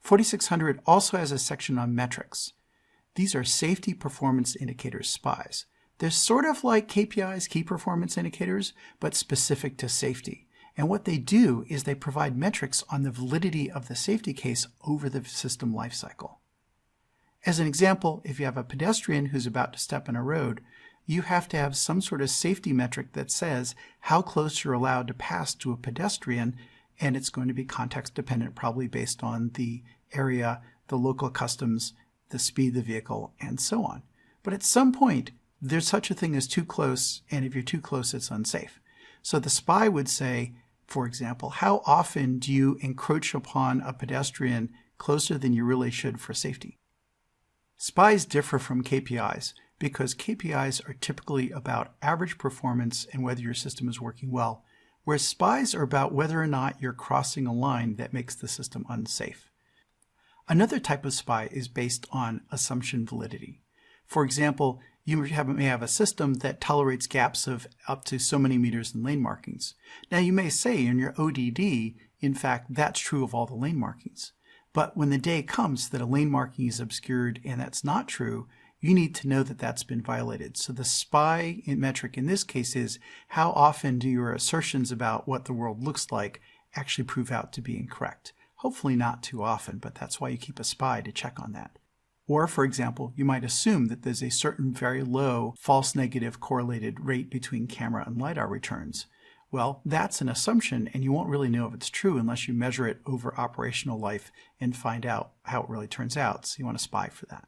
4600 also has a section on metrics. These are safety performance indicators, SPIs. They're sort of like KPIs, key performance indicators, but specific to safety. And what they do is they provide metrics on the validity of the safety case over the system lifecycle. As an example, if you have a pedestrian who's about to step on a road, you have to have some sort of safety metric that says how close you're allowed to pass to a pedestrian, and it's going to be context dependent, probably based on the area, the local customs, the speed of the vehicle, and so on. But at some point, there's such a thing as too close, and if you're too close, it's unsafe. So the SPI would say, for example, how often do you encroach upon a pedestrian closer than you really should for safety? SPIs differ from KPIs because KPIs are typically about average performance and whether your system is working well, whereas SPIs are about whether or not you're crossing a line that makes the system unsafe. Another type of SPI is based on assumption validity. For example, you may have a system that tolerates gaps of up to so many meters in lane markings. Now you may say in your ODD, in fact, that's true of all the lane markings. But when the day comes that a lane marking is obscured and that's not true, you need to know that that's been violated. So the SPI metric in this case is how often do your assertions about what the world looks like actually prove out to be incorrect. Hopefully not too often, but that's why you keep a SPI to check on that. Or, for example, you might assume that there's a certain very low false negative correlated rate between camera and LiDAR returns. Well, that's an assumption, and you won't really know if it's true unless you measure it over operational life and find out how it really turns out. So you want to SPI for that.